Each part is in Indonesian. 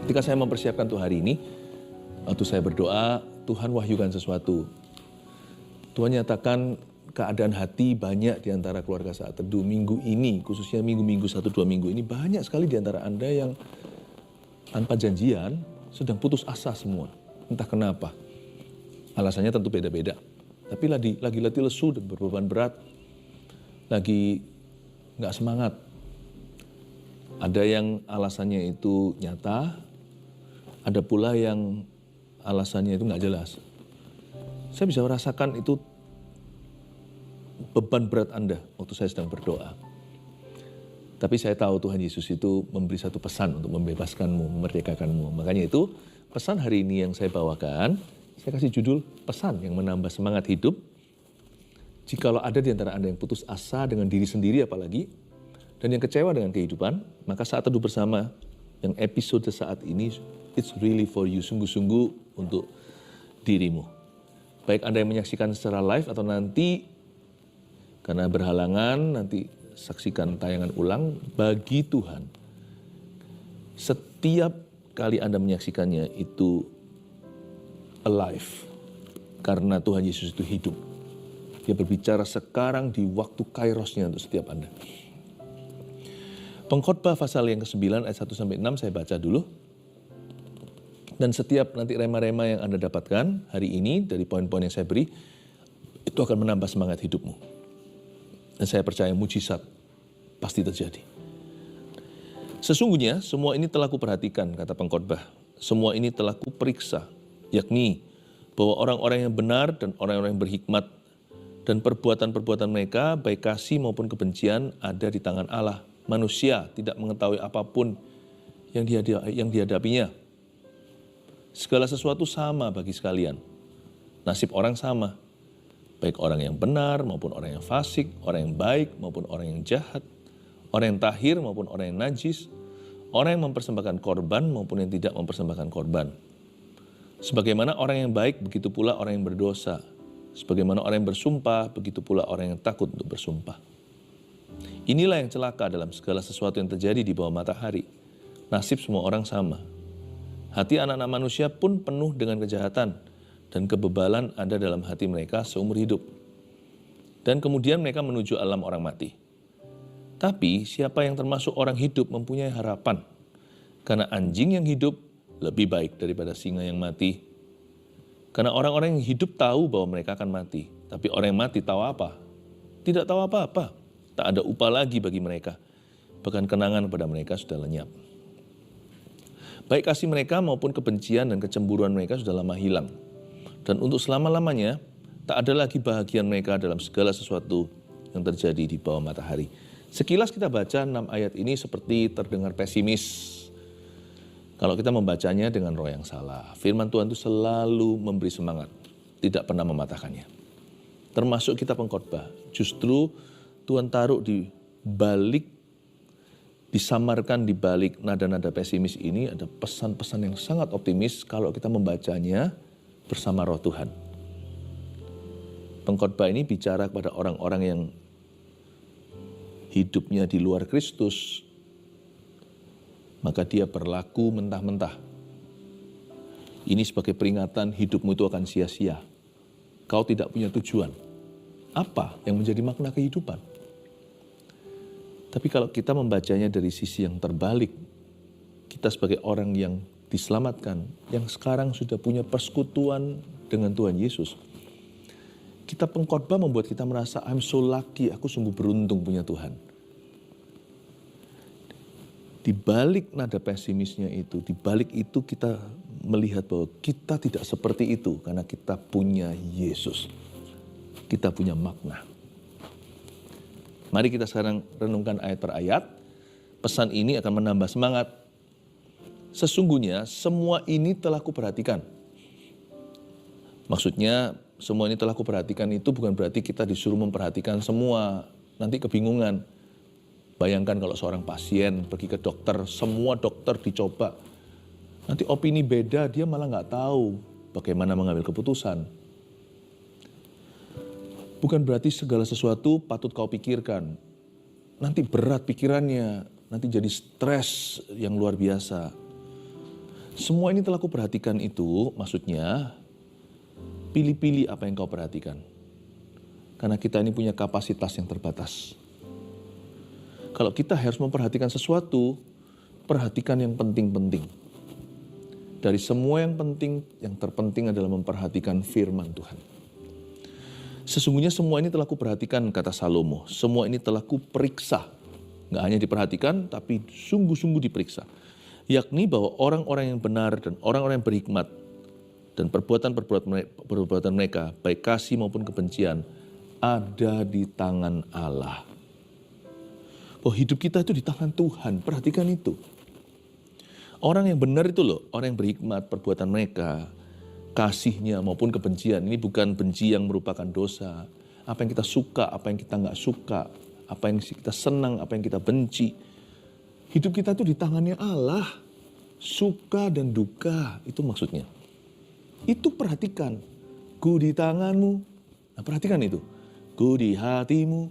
Ketika saya mempersiapkan untuk hari ini, waktu saya berdoa, Tuhan wahyukan sesuatu. Tuhan nyatakan keadaan hati banyak di antara keluarga Saat Teduh minggu ini, khususnya minggu-minggu 1-2 minggu ini, banyak sekali di antara Anda yang tanpa janjian sedang putus asa semua. Entah kenapa. Alasannya tentu beda-beda. Tapi lagi letih lesu dan berbeban berat. Lagi nggak semangat. Ada yang alasannya itu nyata, ada pula yang alasannya itu nggak jelas. Saya bisa merasakan itu beban berat Anda waktu saya sedang berdoa. Tapi saya tahu Tuhan Yesus itu memberi satu pesan untuk membebaskanmu, memerdekakanmu. Makanya itu pesan hari ini yang saya bawakan, saya kasih judul pesan yang menambah semangat hidup. Jikalau ada di antara Anda yang putus asa dengan diri sendiri apalagi, dan yang kecewa dengan kehidupan, maka Saat Teduh Bersama yang episode saat ini, it's really for you, sungguh-sungguh untuk dirimu. Baik Anda yang menyaksikan secara live atau nanti karena berhalangan, nanti saksikan tayangan ulang. Bagi Tuhan, setiap kali Anda menyaksikannya itu alive, karena Tuhan Yesus itu hidup. Dia berbicara sekarang di waktu kairosnya untuk setiap Anda. Pengkhotbah pasal yang ke-9 ayat 1-6 saya baca dulu. Dan setiap nanti rema-rema yang Anda dapatkan hari ini dari poin-poin yang saya beri, itu akan menambah semangat hidupmu. Dan saya percaya mujizat pasti terjadi. Sesungguhnya semua ini telah kuperhatikan, kata pengkhotbah. Semua ini telah kuperiksa, yakni bahwa orang-orang yang benar dan orang-orang yang berhikmat dan perbuatan-perbuatan mereka, baik kasih maupun kebencian, ada di tangan Allah. Manusia tidak mengetahui apapun yang dihadapinya. Segala sesuatu sama bagi sekalian. Nasib orang sama. Baik orang yang benar maupun orang yang fasik, orang yang baik maupun orang yang jahat, orang yang tahir maupun orang yang najis, orang yang mempersembahkan korban maupun yang tidak mempersembahkan korban. Sebagaimana orang yang baik, begitu pula orang yang berdosa. Sebagaimana orang yang bersumpah, begitu pula orang yang takut untuk bersumpah. Inilah yang celaka dalam segala sesuatu yang terjadi di bawah matahari. Nasib semua orang sama. Hati anak-anak manusia pun penuh dengan kejahatan, dan kebebalan ada dalam hati mereka seumur hidup. Dan kemudian mereka menuju alam orang mati. Tapi siapa yang termasuk orang hidup mempunyai harapan, karena anjing yang hidup lebih baik daripada singa yang mati. Karena orang-orang yang hidup tahu bahwa mereka akan mati. Tapi orang yang mati tahu apa? Tidak tahu apa-apa. Tak ada upah lagi bagi mereka. Bahkan kenangan pada mereka sudah lenyap. Baik kasih mereka maupun kebencian dan kecemburuan mereka sudah lama hilang. Dan untuk selama-lamanya, tak ada lagi bahagian mereka dalam segala sesuatu yang terjadi di bawah matahari. Sekilas kita baca 6 ayat ini seperti terdengar pesimis. Kalau kita membacanya dengan roh yang salah, firman Tuhan itu selalu memberi semangat, tidak pernah mematahkannya. Termasuk kita pengkhotbah, justru Tuhan taruh di balik, disamarkan di balik nada-nada pesimis ini ada pesan-pesan yang sangat optimis kalau kita membacanya bersama roh Tuhan. Pengkhotbah ini bicara kepada orang-orang yang hidupnya di luar Kristus, maka dia berlaku mentah-mentah. Ini sebagai peringatan hidupmu itu akan sia-sia. Kau tidak punya tujuan. Apa yang menjadi makna kehidupan? Tapi kalau kita membacanya dari sisi yang terbalik, kita sebagai orang yang diselamatkan, yang sekarang sudah punya persekutuan dengan Tuhan Yesus, kita pengkhotbah membuat kita merasa, I'm so lucky, aku sungguh beruntung punya Tuhan. Di balik nada pesimisnya itu, di balik itu kita melihat bahwa kita tidak seperti itu karena kita punya Yesus. Kita punya makna. Mari kita sekarang renungkan ayat per ayat. Pesan ini akan menambah semangat. Sesungguhnya semua ini telah kuperhatikan. Maksudnya semua ini telah kuperhatikan itu bukan berarti kita disuruh memperhatikan semua. Nanti kebingungan. Bayangkan kalau seorang pasien pergi ke dokter, semua dokter dicoba. Nanti opini beda, dia malah nggak tahu bagaimana mengambil keputusan. Bukan berarti segala sesuatu patut kau pikirkan. Nanti berat pikirannya, nanti jadi stres yang luar biasa. Semua ini telah kuperhatikan itu, maksudnya pilih-pilih apa yang kau perhatikan. Karena kita ini punya kapasitas yang terbatas. Kalau kita harus memperhatikan sesuatu, perhatikan yang penting-penting. Dari semua yang penting, yang terpenting adalah memperhatikan firman Tuhan. Sesungguhnya semua ini telah kuperhatikan, kata Salomo. Semua ini telah kuperiksa. Nggak hanya diperhatikan, tapi sungguh-sungguh diperiksa. Yakni bahwa orang-orang yang benar dan orang-orang yang berhikmat dan perbuatan mereka, baik kasih maupun kebencian, ada di tangan Allah. Oh, hidup kita itu di tangan Tuhan, perhatikan itu. Orang yang benar itu loh, orang yang berhikmat, perbuatan mereka, kasihnya maupun kebencian. Ini bukan benci yang merupakan dosa. Apa yang kita suka, apa yang kita nggak suka, apa yang kita senang, apa yang kita benci. Hidup kita itu di tangannya Allah. Suka dan duka, itu maksudnya. Itu perhatikan. Ku di tanganmu. Nah, perhatikan itu. Ku di hatimu,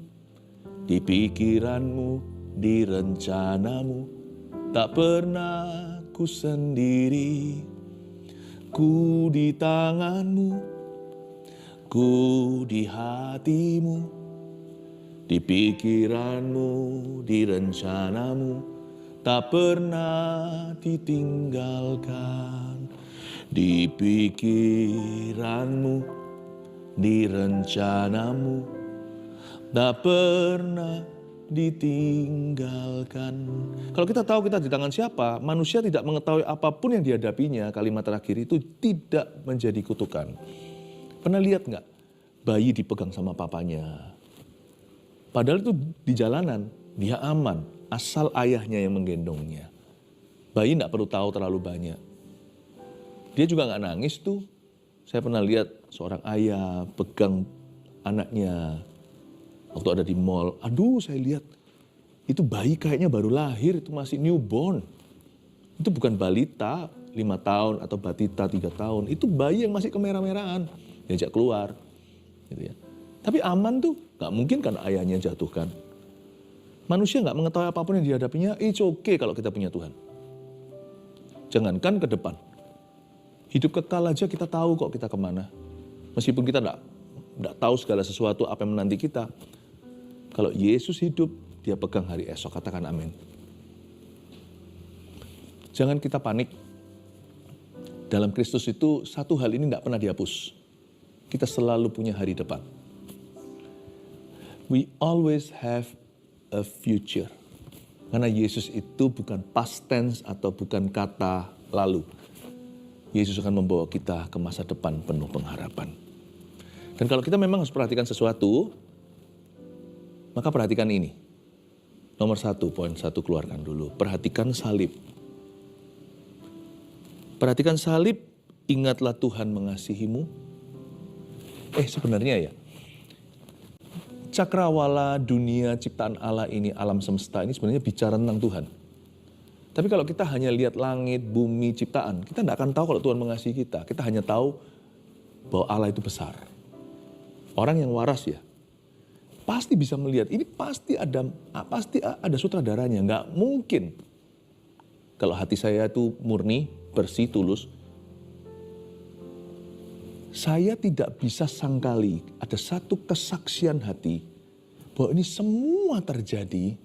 di pikiranmu, di rencanamu. Tak pernah ku sendiri. Ku di tanganmu, ku di hatimu, di pikiranmu, di rencanamu. Tak pernah ditinggalkan. Di pikiranmu, di rencanamu, tak pernah ditinggalkan. Kalau kita tahu kita di tangan siapa, manusia tidak mengetahui apapun yang dihadapinya, kalimat terakhir itu tidak menjadi kutukan. Pernah lihat nggak bayi dipegang sama papanya? Padahal itu di jalanan, dia aman, asal ayahnya yang menggendongnya. Bayi nggak perlu tahu terlalu banyak. Dia juga nggak nangis tuh. Saya pernah lihat seorang ayah pegang anaknya waktu ada di mall. Aduh, saya lihat itu bayi kayaknya baru lahir, itu masih newborn. Itu bukan balita 5 tahun atau batita 3 tahun. Itu bayi yang masih kemerah-merahan, diajak keluar. Gitu ya. Tapi aman tuh, nggak mungkin kan ayahnya jatuhkan. Manusia nggak mengetahui apapun yang dihadapinya, it's okay kalau kita punya Tuhan. Jangankan ke depan. Hidup kekal aja kita tahu kok kita kemana. Meskipun kita nggak tahu segala sesuatu apa yang menanti kita. Kalau Yesus hidup, dia pegang hari esok. Katakan amin. Jangan kita panik. Dalam Kristus itu satu hal ini nggak pernah dihapus. Kita selalu punya hari depan. We always have a future. Karena Yesus itu bukan past tense atau bukan kata lalu. Yesus akan membawa kita ke masa depan penuh pengharapan. Dan kalau kita memang harus perhatikan sesuatu, maka perhatikan ini. Nomor 1, poin 1 keluarkan dulu. Perhatikan salib. Perhatikan salib, ingatlah Tuhan mengasihimu. Sebenarnya ya, cakrawala dunia ciptaan Allah ini, alam semesta ini sebenarnya bicara tentang Tuhan. Tapi kalau kita hanya lihat langit, bumi, ciptaan, kita tidak akan tahu kalau Tuhan mengasihi kita. Kita hanya tahu bahwa Allah itu besar. Orang yang waras ya, pasti bisa melihat, ini pasti ada sutradaranya. Nggak mungkin. Kalau hati saya itu murni, bersih, tulus, saya tidak bisa sangkali ada satu kesaksian hati bahwa ini semua terjadi,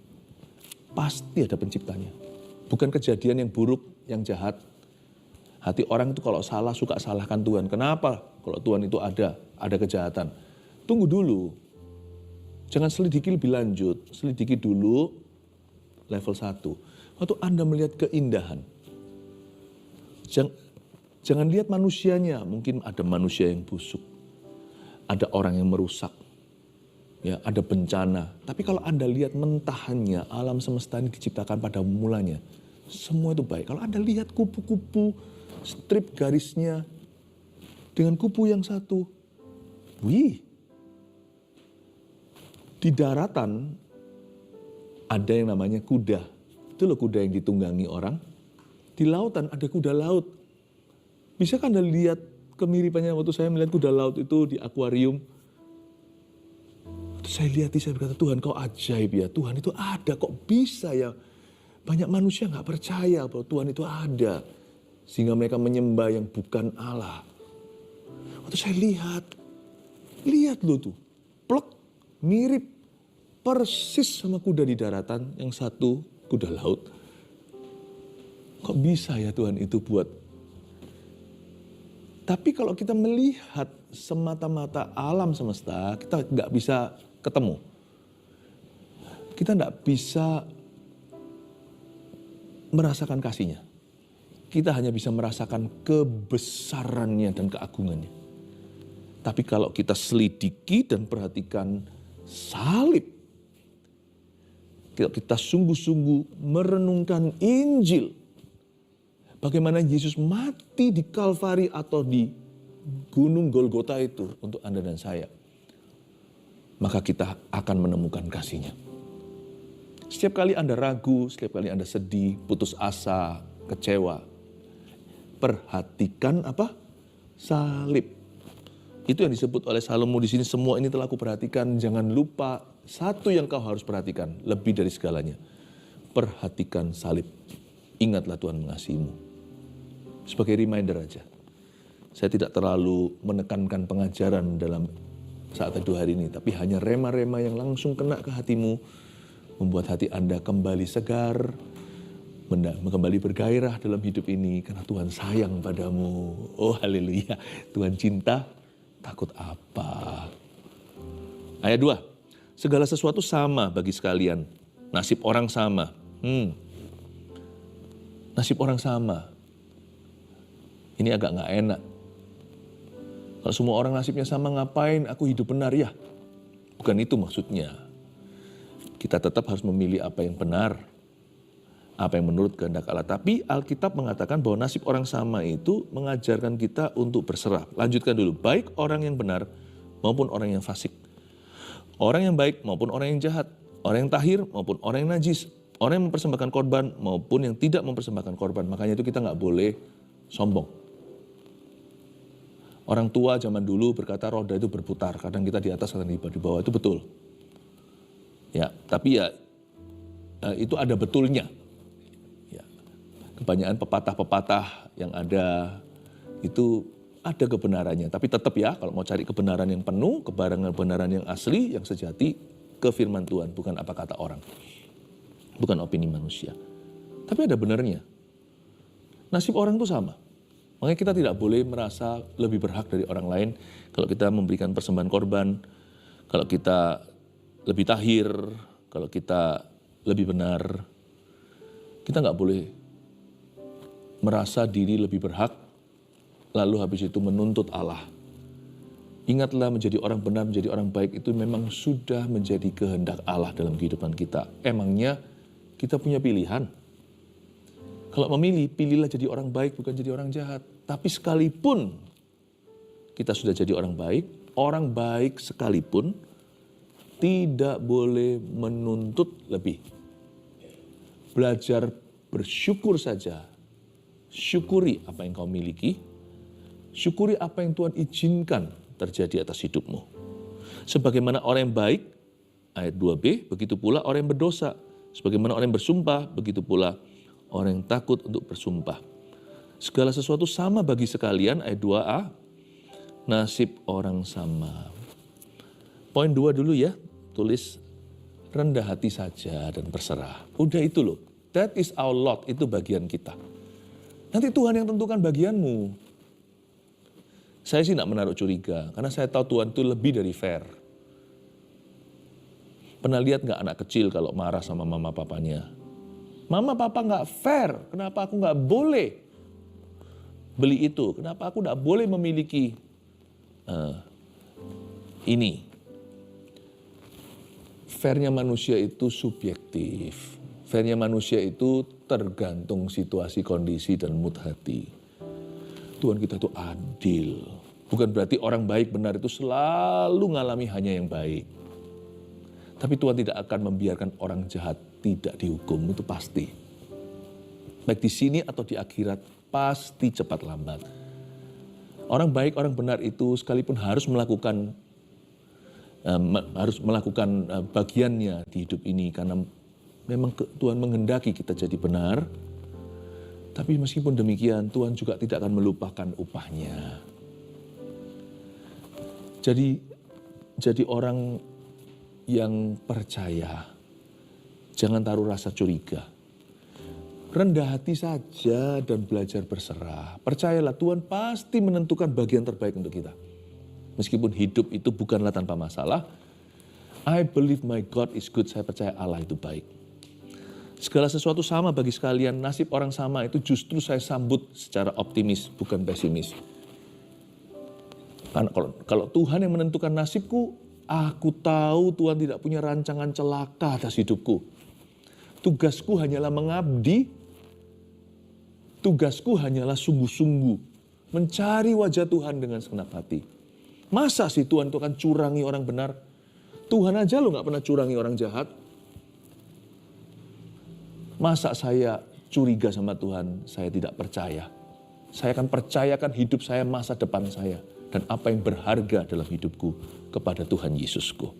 pasti ada penciptanya. Bukan kejadian yang buruk, yang jahat. Hati orang itu kalau salah suka salahkan Tuhan. Kenapa? Kalau Tuhan itu ada kejahatan. Tunggu dulu. Jangan selidiki lebih lanjut. Selidiki dulu level 1. Waktu Anda melihat keindahan. Jangan lihat manusianya. Mungkin ada manusia yang busuk. Ada orang yang merusak. Ya, ada bencana. Tapi kalau Anda lihat mentahannya, alam semesta ini diciptakan pada mulanya. Semua itu baik. Kalau Anda lihat kupu-kupu, strip garisnya, dengan kupu yang satu. Di daratan ada yang namanya kuda. Itu loh kuda yang ditunggangi orang. Di lautan ada kuda laut. Bisa kan Anda lihat kemiripannya waktu saya melihat kuda laut itu di akuarium. Saya lihat, saya berkata, Tuhan kau ajaib ya. Tuhan itu ada, kok bisa ya. Banyak manusia gak percaya bahwa Tuhan itu ada. Sehingga mereka menyembah yang bukan Allah. Waktu saya lihat lo tuh, plek, mirip persis sama kuda di daratan, yang satu kuda laut. Kok bisa ya Tuhan itu buat? Tapi kalau kita melihat semata-mata alam semesta, kita nggak bisa ketemu. Kita nggak bisa merasakan kasihnya. Kita hanya bisa merasakan kebesarannya dan keagungannya. Tapi kalau kita selidiki dan perhatikan salib, kalau kita sungguh-sungguh merenungkan Injil, bagaimana Yesus mati di Kalvari atau di Gunung Golgota itu untuk Anda dan saya, maka kita akan menemukan kasih-Nya. Setiap kali Anda ragu, setiap kali Anda sedih, putus asa, kecewa, perhatikan apa? Salib. Itu yang disebut oleh Salomo di sini, semua ini telah kuperhatikan. Jangan lupa satu yang kau harus perhatikan, lebih dari segalanya. Perhatikan salib. Ingatlah Tuhan mengasihimu. Sebagai reminder aja. Saya tidak terlalu menekankan pengajaran dalam saat teduh hari ini, tapi hanya rema-rema yang langsung kena ke hatimu, membuat hati Anda kembali segar, kembali bergairah dalam hidup ini, karena Tuhan sayang padamu. Oh haleluya, Tuhan cinta, takut apa? Ayat 2, segala sesuatu sama bagi sekalian, nasib orang sama. Nasib orang sama. Ini agak gak enak. Kalau semua orang nasibnya sama, ngapain aku hidup benar ya? Bukan itu maksudnya. Kita tetap harus memilih apa yang benar, apa yang menurut kehendak Allah. Tapi Alkitab mengatakan bahwa nasib orang sama itu mengajarkan kita untuk berserah. Lanjutkan dulu, baik orang yang benar maupun orang yang fasik. Orang yang baik maupun orang yang jahat. Orang yang tahir maupun orang yang najis. Orang yang mempersembahkan korban maupun yang tidak mempersembahkan korban. Makanya itu kita gak boleh sombong. Orang tua zaman dulu berkata roda itu berputar. Kadang kita di atas, kadang di bawah. Itu betul. Ya, tapi ya itu ada betulnya. Ya, kebanyakan pepatah-pepatah yang ada itu ada kebenarannya. Tapi tetap ya, kalau mau cari kebenaran yang penuh, kebenaran yang asli, yang sejati, ke firman Tuhan, bukan apa kata orang. Bukan opini manusia. Tapi ada benarnya. Nasib orang itu sama. Makanya kita tidak boleh merasa lebih berhak dari orang lain kalau kita memberikan persembahan korban, kalau kita lebih tahir, kalau kita lebih benar. Kita nggak boleh merasa diri lebih berhak, lalu habis itu menuntut Allah. Ingatlah, menjadi orang benar, menjadi orang baik itu memang sudah menjadi kehendak Allah dalam kehidupan kita. Emangnya kita punya pilihan? Kalau memilih, pilihlah jadi orang baik, bukan jadi orang jahat. Tapi sekalipun kita sudah jadi orang baik sekalipun tidak boleh menuntut lebih. Belajar bersyukur saja. Syukuri apa yang kau miliki. Syukuri apa yang Tuhan izinkan terjadi atas hidupmu. Sebagaimana orang yang baik, ayat 2b, begitu pula orang yang berdosa. Sebagaimana orang yang bersumpah, begitu pula orang yang takut untuk bersumpah. Segala sesuatu sama bagi sekalian, ayat 2a, nasib orang sama. Poin 2 dulu ya, tulis rendah hati saja dan berserah. Udah itu loh, that is our lot, itu bagian kita. Nanti Tuhan yang tentukan bagianmu. Saya sih tidak menaruh curiga, karena saya tahu Tuhan itu lebih dari fair. Pernah lihat gak anak kecil kalau marah sama mama papanya? Mama papa gak fair, kenapa aku gak boleh beli itu? Kenapa aku gak boleh memiliki ini? Fairnya manusia itu subjektif. Fairnya manusia itu tergantung situasi, kondisi, dan mood hati. Tuhan kita itu adil. Bukan berarti orang baik benar itu selalu ngalami hanya yang baik. Tapi Tuhan tidak akan membiarkan orang jahat tidak dihukum, itu pasti. Baik di sini atau di akhirat, pasti cepat lambat. Orang baik, orang benar itu sekalipun harus melakukan bagiannya di hidup ini, karena memang Tuhan menghendaki kita jadi benar. Tapi meskipun demikian, Tuhan juga tidak akan melupakan upahnya. Jadi orang yang percaya, jangan taruh rasa curiga. Rendah hati saja dan belajar berserah. Percayalah Tuhan pasti menentukan bagian terbaik untuk kita. Meskipun hidup itu bukanlah tanpa masalah, I believe my God is good. Saya percaya Allah itu baik. Segala sesuatu sama bagi sekalian, nasib orang sama itu justru saya sambut secara optimis, bukan pesimis. Karena kalau Tuhan yang menentukan nasibku, aku tahu Tuhan tidak punya rancangan celaka atas hidupku. Tugasku hanyalah mengabdi, tugasku hanyalah sungguh-sungguh mencari wajah Tuhan dengan segenap hati. Masa sih Tuhan itu akan curangi orang benar? Tuhan aja lo gak pernah curangi orang jahat. Masa saya curiga sama Tuhan, saya tidak percaya. Saya akan percayakan hidup saya, masa depan saya. Dan apa yang berharga dalam hidupku kepada Tuhan Yesusku.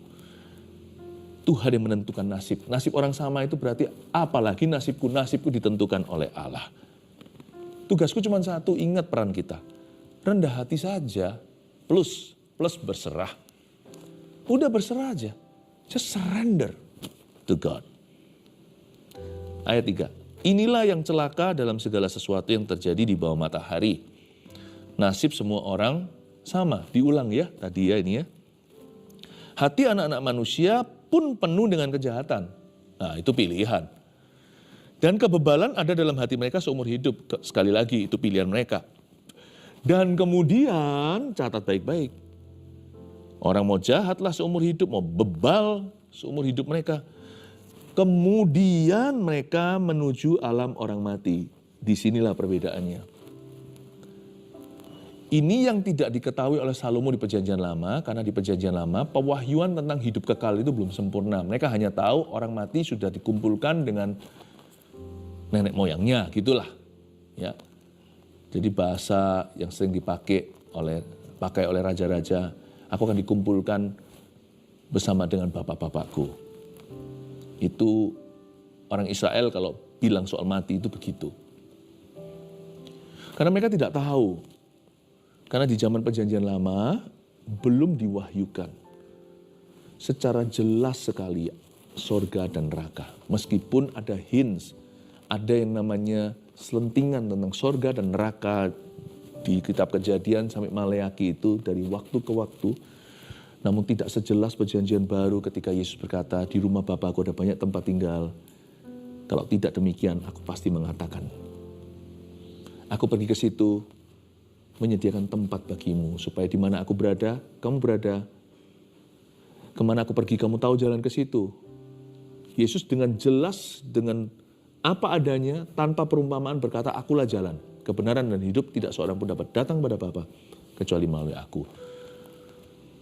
Tuhan yang menentukan nasib. Nasib orang sama itu berarti apalagi nasibku. Nasibku ditentukan oleh Allah. Tugasku cuma satu, ingat peran kita. Rendah hati saja, plus berserah. Udah berserah aja. Just surrender to God. Ayat 3. Inilah yang celaka dalam segala sesuatu yang terjadi di bawah matahari. Nasib semua orang sama. Diulang ya tadi ya ini ya. Hati anak-anak manusia pun penuh dengan kejahatan. Nah itu pilihan. Dan kebebalan ada dalam hati mereka seumur hidup. Sekali lagi itu pilihan mereka. Dan kemudian catat baik-baik. Orang mau jahatlah seumur hidup, mau bebal seumur hidup mereka. Kemudian mereka menuju alam orang mati. Disinilah perbedaannya. Ini yang tidak diketahui oleh Salomo di Perjanjian Lama, karena di Perjanjian Lama pewahyuan tentang hidup kekal itu belum sempurna. Mereka hanya tahu orang mati sudah dikumpulkan dengan nenek moyangnya, gitulah. Ya. Jadi bahasa yang sering dipakai oleh raja-raja, aku akan dikumpulkan bersama dengan bapak-bapakku. Itu orang Israel kalau bilang soal mati itu begitu. Karena mereka tidak tahu. Karena di zaman Perjanjian Lama belum diwahyukan secara jelas sekali sorga dan neraka. Meskipun ada hints, ada yang namanya selentingan tentang sorga dan neraka di kitab Kejadian sampai Maleaki itu dari waktu ke waktu. Namun tidak sejelas Perjanjian Baru ketika Yesus berkata, di rumah Bapakku ada banyak tempat tinggal. Kalau tidak demikian, aku pasti mengatakan, aku pergi ke situ, menyediakan tempat bagimu, supaya di mana aku berada, kamu berada. Kemana aku pergi, kamu tahu jalan ke situ. Yesus dengan jelas, dengan apa adanya, tanpa perumpamaan berkata, akulah jalan, kebenaran dan hidup, tidak seorang pun dapat datang pada Bapa, kecuali melalui aku.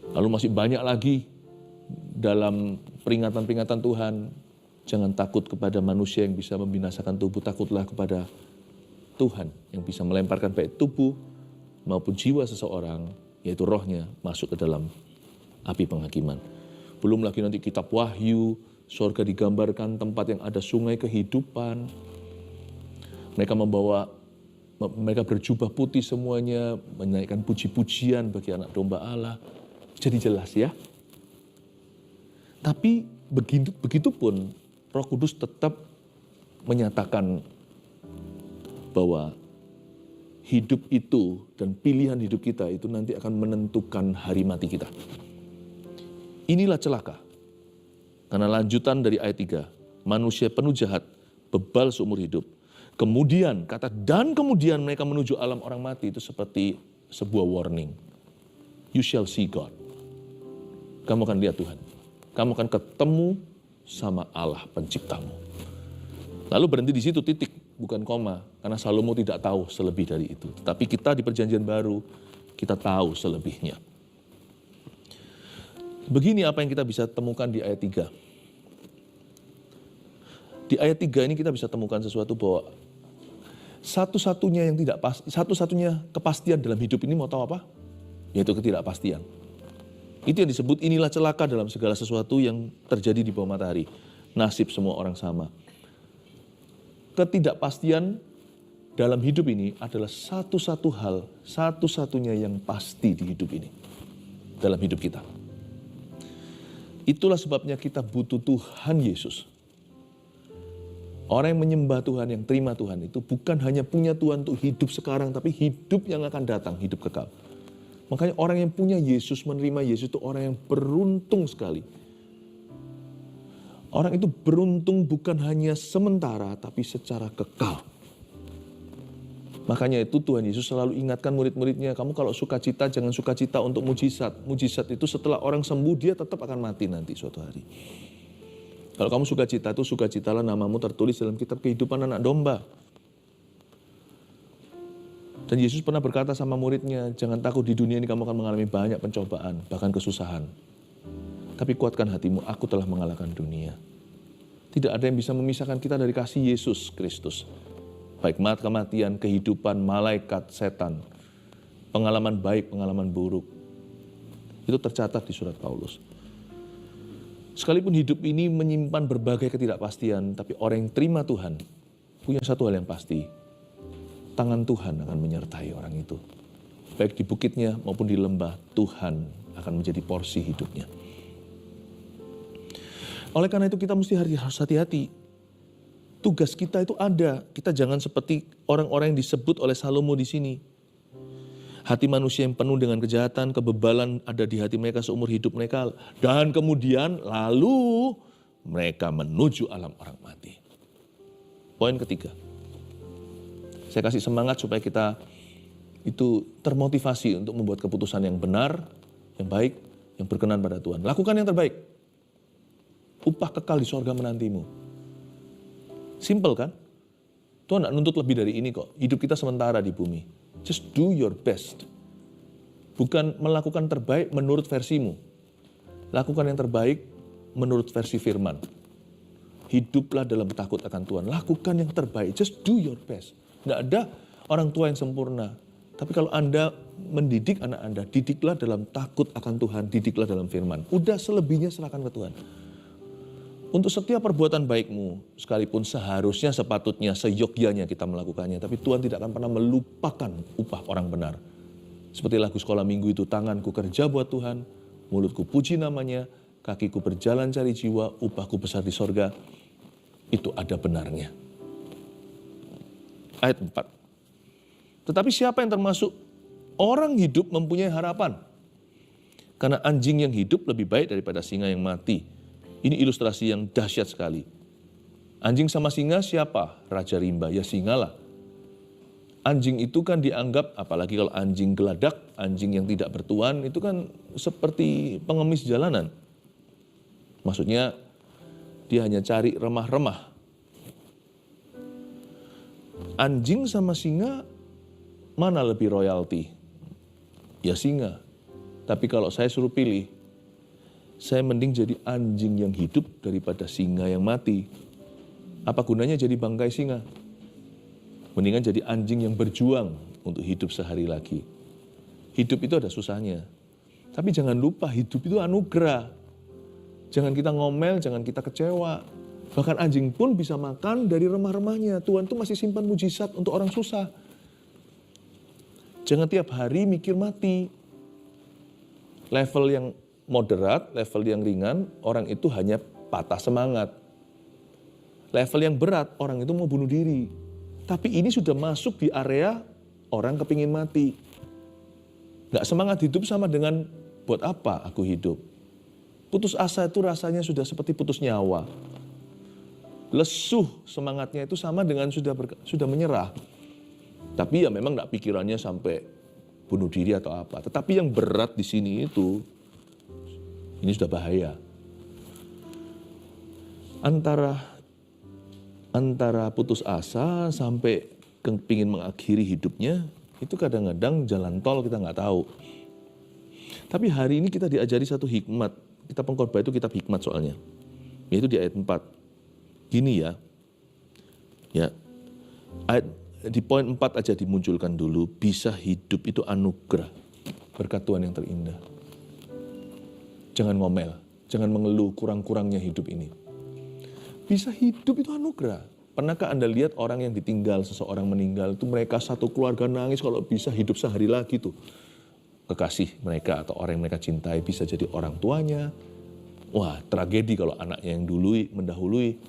Lalu masih banyak lagi dalam peringatan-peringatan Tuhan, jangan takut kepada manusia yang bisa membinasakan tubuh, takutlah kepada Tuhan yang bisa melemparkan baik tubuh, maupun jiwa seseorang, yaitu rohnya, masuk ke dalam api penghakiman. Belum lagi nanti kitab Wahyu, surga digambarkan tempat yang ada sungai kehidupan. Mereka berjubah putih semuanya, menaikkan puji-pujian bagi anak domba Allah. Jadi jelas ya. Tapi begitu pun Roh Kudus tetap menyatakan bahwa hidup itu dan pilihan hidup kita itu nanti akan menentukan hari mati kita. Inilah celaka. Karena lanjutan dari ayat 3, manusia penuh jahat, bebal seumur hidup. Kemudian, dan kemudian mereka menuju alam orang mati itu seperti sebuah warning. You shall see God. Kamu akan lihat Tuhan. Kamu akan ketemu sama Allah penciptamu. Lalu berhenti di situ titik. Bukan koma, karena Salomo tidak tahu selebih dari itu. Tapi kita di Perjanjian Baru, kita tahu selebihnya. Begini apa yang kita bisa temukan di ayat 3. Di ayat 3 ini kita bisa temukan sesuatu bahwa satu-satunya kepastian dalam hidup ini mau tahu apa? Yaitu ketidakpastian. Itu yang disebut inilah celaka dalam segala sesuatu yang terjadi di bawah matahari. Nasib semua orang sama. Ketidakpastian dalam hidup ini adalah satu-satu hal, satu-satunya yang pasti di hidup ini. Dalam hidup kita. Itulah sebabnya kita butuh Tuhan Yesus. Orang yang menyembah Tuhan, yang terima Tuhan itu bukan hanya punya Tuhan untuk hidup sekarang, tapi hidup yang akan datang, hidup kekal. Makanya orang yang punya Yesus, menerima Yesus itu orang yang beruntung sekali. Orang itu beruntung bukan hanya sementara, tapi secara kekal. Makanya itu Tuhan Yesus selalu ingatkan murid-muridnya, kamu kalau sukacita jangan sukacita untuk mujizat. Mujizat itu setelah orang sembuh dia tetap akan mati nanti suatu hari. Kalau kamu sukacita itu sukacitalah namamu tertulis dalam kitab kehidupan anak domba. Dan Yesus pernah berkata sama muridnya, jangan takut di dunia ini kamu akan mengalami banyak pencobaan, bahkan kesusahan. Tapi kuatkan hatimu, aku telah mengalahkan dunia. Tidak ada yang bisa memisahkan kita dari kasih Yesus Kristus. Baik kematian, kehidupan, malaikat, setan. Pengalaman baik, pengalaman buruk. Itu tercatat di surat Paulus. Sekalipun hidup ini menyimpan berbagai ketidakpastian, tapi orang yang terima Tuhan punya satu hal yang pasti. Tangan Tuhan akan menyertai orang itu. Baik di bukitnya maupun di lembah, Tuhan akan menjadi porsi hidupnya. Oleh karena itu kita mesti harus hati-hati. Tugas kita itu ada. Kita jangan seperti orang-orang yang disebut oleh Salomo di sini. Hati manusia yang penuh dengan kejahatan, kebebalan ada di hati mereka seumur hidup mereka. Dan kemudian lalu mereka menuju alam orang mati. Poin ketiga. Saya kasih semangat supaya kita itu termotivasi untuk membuat keputusan yang benar, yang baik, yang berkenan pada Tuhan. Lakukan yang terbaik. Upah kekal di sorga menantimu. Simple kan? Tuhan tidak nuntut lebih dari ini kok. Hidup kita sementara di bumi. Just do your best. Bukan melakukan terbaik menurut versimu. Lakukan yang terbaik menurut versi firman. Hiduplah dalam takut akan Tuhan. Lakukan yang terbaik. Just do your best. Tidak ada orang tua yang sempurna. Tapi kalau Anda mendidik anak Anda, didiklah dalam takut akan Tuhan. Didiklah dalam firman. Udah selebihnya serahkan ke Tuhan. Untuk setiap perbuatan baikmu, sekalipun seharusnya, sepatutnya, seyogyanya kita melakukannya. Tapi Tuhan tidak akan pernah melupakan upah orang benar. Seperti lagu sekolah minggu itu, tanganku kerja buat Tuhan, mulutku puji namanya, kakiku berjalan cari jiwa, upahku besar di sorga. Itu ada benarnya. Ayat 4. Tetapi siapa yang termasuk orang hidup mempunyai harapan? Karena anjing yang hidup lebih baik daripada singa yang mati. Ini ilustrasi yang dahsyat sekali. Anjing sama singa siapa? Raja rimba, ya singa lah. Anjing itu kan dianggap, apalagi kalau anjing geladak, anjing yang tidak bertuan, itu kan seperti pengemis jalanan. Maksudnya, dia hanya cari remah-remah. Anjing sama singa, mana lebih royalti? Ya singa. Tapi kalau saya suruh pilih, saya mending jadi anjing yang hidup daripada singa yang mati. Apa gunanya jadi bangkai singa? Mendingan jadi anjing yang berjuang untuk hidup sehari lagi. Hidup itu ada susahnya. Tapi jangan lupa hidup itu anugerah. Jangan kita ngomel, jangan kita kecewa. Bahkan anjing pun bisa makan dari remah-remahnya. Tuhan tuh masih simpan mujizat untuk orang susah. Jangan tiap hari mikir mati. Level yang moderat, level yang ringan, orang itu hanya patah semangat. Level yang berat, orang itu mau bunuh diri. Tapi ini sudah masuk di area orang kepingin mati. Gak semangat hidup sama dengan buat apa aku hidup. Putus asa itu rasanya sudah seperti putus nyawa. Lesuh semangatnya itu sama dengan sudah menyerah. Tapi ya memang gak pikirannya sampai bunuh diri atau apa. Tetapi yang berat di sini itu, ini sudah bahaya. Antara putus asa sampai kepingin mengakhiri hidupnya, itu kadang-kadang jalan tol kita nggak tahu. Tapi hari ini kita diajari satu hikmat. Kitab Pengkhotbah itu kitab hikmat soalnya. Yaitu di ayat 4. Gini ya. Di poin 4 aja dimunculkan dulu. Bisa hidup itu anugerah. Berkat Tuhan yang terindah. Jangan ngomel, jangan mengeluh kurang-kurangnya hidup ini. Bisa hidup itu anugerah. Pernahkah Anda lihat orang yang ditinggal, seseorang meninggal, itu mereka satu keluarga nangis kalau bisa hidup sehari lagi tuh. Kekasih mereka atau orang yang mereka cintai bisa jadi orang tuanya. Wah, tragedi kalau anaknya yang mendahului,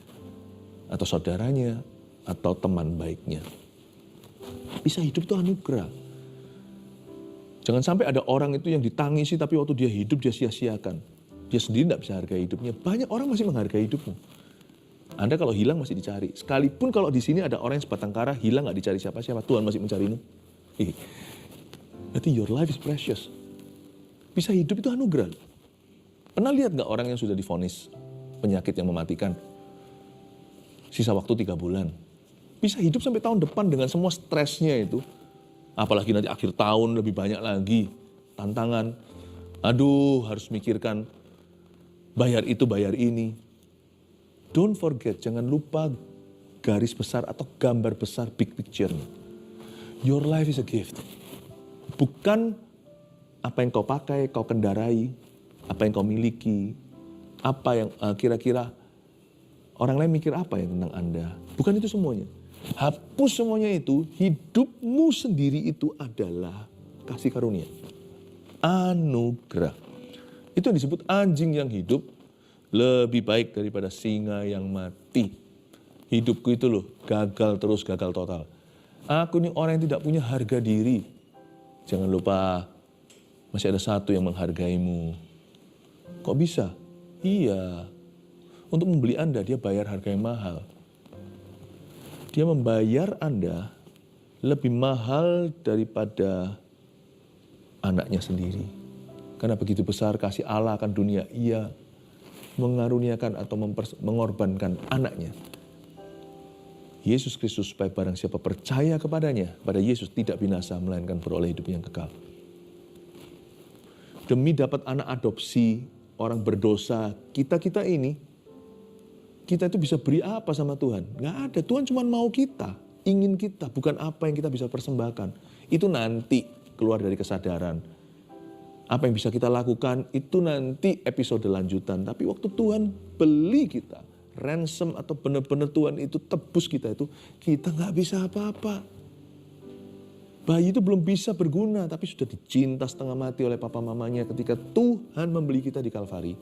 atau saudaranya, atau teman baiknya. Bisa hidup itu anugerah. Jangan sampai ada orang itu yang ditangisi tapi waktu dia hidup dia sia-siakan. Dia sendiri tidak bisa hargai hidupnya. Banyak orang masih menghargai hidupmu. Anda kalau hilang masih dicari. Sekalipun kalau di sini ada orang yang sebatang kara, hilang gak dicari siapa-siapa, Tuhan masih mencarimu. Berarti your life is precious. Bisa hidup itu anugerah. Pernah lihat gak orang yang sudah divonis penyakit yang mematikan? Sisa waktu 3 bulan. Bisa hidup sampai tahun depan dengan semua stresnya itu. Apalagi nanti akhir tahun lebih banyak lagi tantangan. Aduh, harus mikirkan bayar itu, bayar ini. Don't forget, jangan lupa garis besar atau gambar besar big picture-nya. Your life is a gift. Bukan apa yang kau pakai, kau kendarai, apa yang kau miliki, apa yang kira-kira orang lain mikir apa ya tentang Anda. Bukan itu semuanya. Hapus semuanya itu, hidupmu sendiri itu adalah kasih karunia. Anugerah. Itu yang disebut anjing yang hidup lebih baik daripada singa yang mati. Hidupku itu loh, gagal terus, gagal total. Aku ini orang yang tidak punya harga diri. Jangan lupa, masih ada satu yang menghargaimu. Kok bisa? Iya. Untuk membeli Anda, dia bayar harga yang mahal. Dia membayar Anda lebih mahal daripada anaknya sendiri. Karena begitu besar kasih Allah akan dunia, ia mengaruniakan atau mengorbankan anaknya. Yesus Kristus supaya barang siapa percaya kepadanya, pada Yesus tidak binasa, melainkan beroleh hidup yang kekal. Demi dapat anak adopsi, orang berdosa, kita ini, kita itu bisa beri apa sama Tuhan? Nggak ada, Tuhan cuma mau kita, ingin kita, bukan apa yang kita bisa persembahkan. Itu nanti keluar dari kesadaran. Apa yang bisa kita lakukan, itu nanti episode lanjutan. Tapi waktu Tuhan beli kita, ransom atau benar-benar Tuhan itu tebus kita itu, kita nggak bisa apa-apa. Bayi itu belum bisa berguna, tapi sudah dicinta setengah mati oleh papa mamanya ketika Tuhan membeli kita di Kalvari.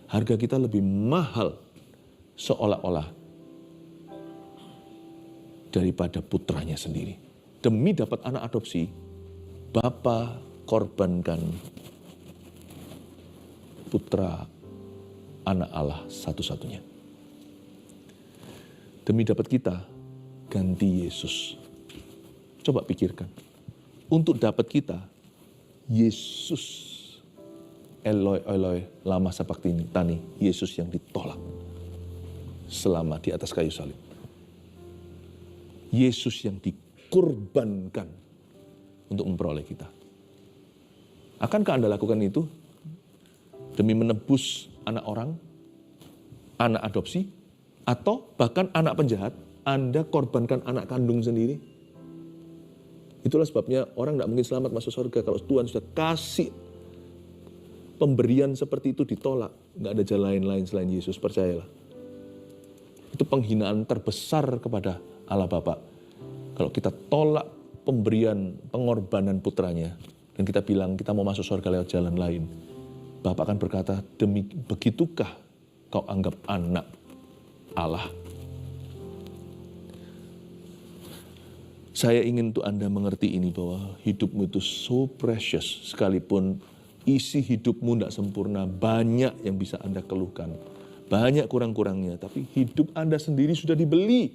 Harga kita lebih mahal seolah-olah daripada putranya sendiri. Demi dapat anak adopsi, Bapa korbankan putra anak Allah satu-satunya. Demi dapat kita, ganti Yesus. Coba pikirkan. Untuk dapat kita, Yesus, Eloi, Eloi, lama sabachthani, Yesus yang ditolak selama di atas kayu salib. Yesus yang dikorbankan untuk memperoleh kita. Akankah Anda lakukan itu demi menebus anak orang, anak adopsi, atau bahkan anak penjahat? Anda korbankan anak kandung sendiri. Itulah sebabnya orang tidak mungkin selamat masuk surga kalau Tuhan sudah kasih pemberian seperti itu ditolak. Nggak ada jalan lain selain Yesus, percayalah. Itu penghinaan terbesar kepada Allah Bapa. Kalau kita tolak pemberian, pengorbanan putranya, dan kita bilang kita mau masuk surga lewat jalan lain, Bapa akan berkata, demi begitukah kau anggap anak Allah? Saya ingin untuk Anda mengerti ini bahwa hidupmu itu so precious, sekalipun isi hidupmu tidak sempurna, banyak yang bisa Anda keluhkan. Banyak kurang-kurangnya, tapi hidup Anda sendiri sudah dibeli.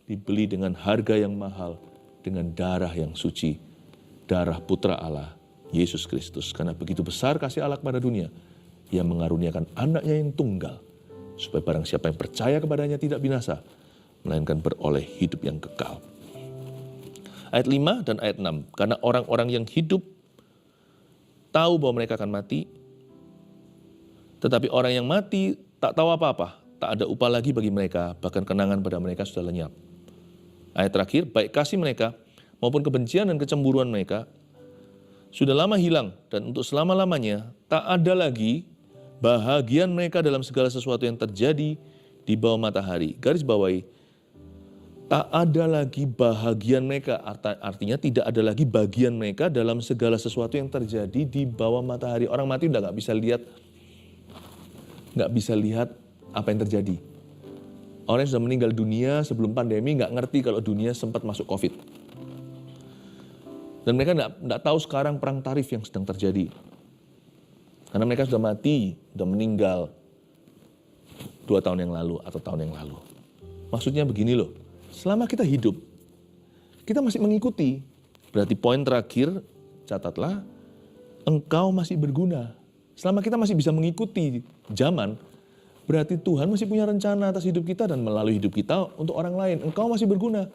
Dibeli dengan harga yang mahal, dengan darah yang suci. Darah Putra Allah, Yesus Kristus. Karena begitu besar kasih Allah kepada dunia, Ia mengaruniakan anaknya yang tunggal. Supaya barang siapa yang percaya kepadanya tidak binasa, melainkan beroleh hidup yang kekal. Ayat 5 dan ayat 6. Karena orang-orang yang hidup tahu bahwa mereka akan mati, tetapi orang yang mati tak tahu apa-apa, tak ada upah lagi bagi mereka, bahkan kenangan pada mereka sudah lenyap. Ayat terakhir, baik kasih mereka maupun kebencian dan kecemburuan mereka sudah lama hilang, dan untuk selama-lamanya tak ada lagi bahagian mereka dalam segala sesuatu yang terjadi di bawah matahari. Garis bawahi, Tak ada lagi bahagian mereka, artinya tidak ada lagi bagian mereka dalam segala sesuatu yang terjadi di bawah matahari. Orang mati udah nggak bisa lihat apa yang terjadi. Orang yang sudah meninggal dunia sebelum pandemi nggak ngerti kalau dunia sempat masuk COVID. Dan mereka nggak tahu sekarang perang tarif yang sedang terjadi. Karena mereka sudah mati, sudah meninggal 2 tahun yang lalu atau tahun yang lalu. Maksudnya begini loh, selama kita hidup, kita masih mengikuti. Berarti poin terakhir, catatlah, engkau masih berguna. Selama kita masih bisa mengikuti zaman, berarti Tuhan masih punya rencana atas hidup kita dan melalui hidup kita untuk orang lain. Engkau masih berguna.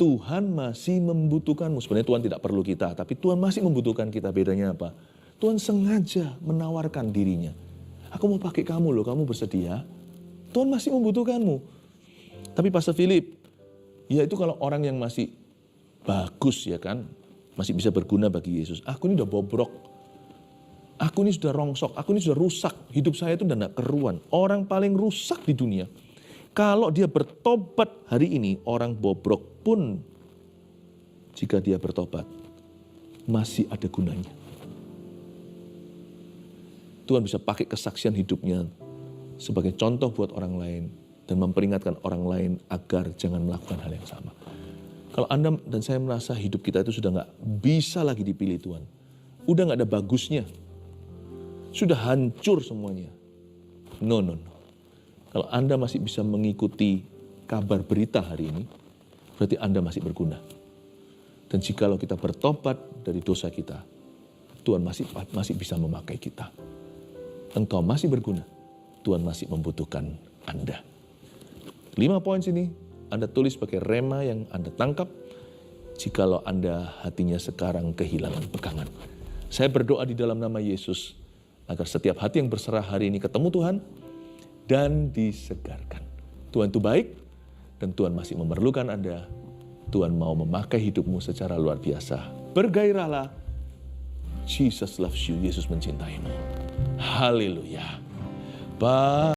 Tuhan masih membutuhkanmu. Sebenarnya Tuhan tidak perlu kita, tapi Tuhan masih membutuhkan kita. Bedanya apa? Tuhan sengaja menawarkan dirinya. Aku mau pakai kamu loh, kamu bersedia? Tuhan masih membutuhkanmu. Tapi Pastor Philip, ya itu kalau orang yang masih bagus ya kan, masih bisa berguna bagi Yesus. Aku ini udah bobrok, aku ini sudah rongsok, aku ini sudah rusak. Hidup saya itu udah gak keruan. Orang paling rusak di dunia. Kalau dia bertobat hari ini, orang bobrok pun jika dia bertobat, masih ada gunanya. Tuhan bisa pakai kesaksian hidupnya sebagai contoh buat orang lain dan memperingatkan orang lain agar jangan melakukan hal yang sama. Kalau Anda dan saya merasa hidup kita itu sudah gak bisa lagi dipilih Tuhan, udah gak ada bagusnya, sudah hancur semuanya. No. Kalau Anda masih bisa mengikuti kabar berita hari ini, berarti Anda masih berguna. Dan jikalau kita bertobat dari dosa kita, Tuhan masih bisa memakai kita. Engkau masih berguna, Tuhan masih membutuhkan Anda. 5 poin sini Anda tulis sebagai rema yang Anda tangkap jikalau Anda hatinya sekarang kehilangan pegangan. Saya berdoa di dalam nama Yesus agar setiap hati yang berserah hari ini ketemu Tuhan dan disegarkan. Tuhan itu baik dan Tuhan masih memerlukan Anda. Tuhan mau memakai hidupmu secara luar biasa. Bergairahlah. Jesus loves you. Yesus mencintaimu. Haleluya. Bye.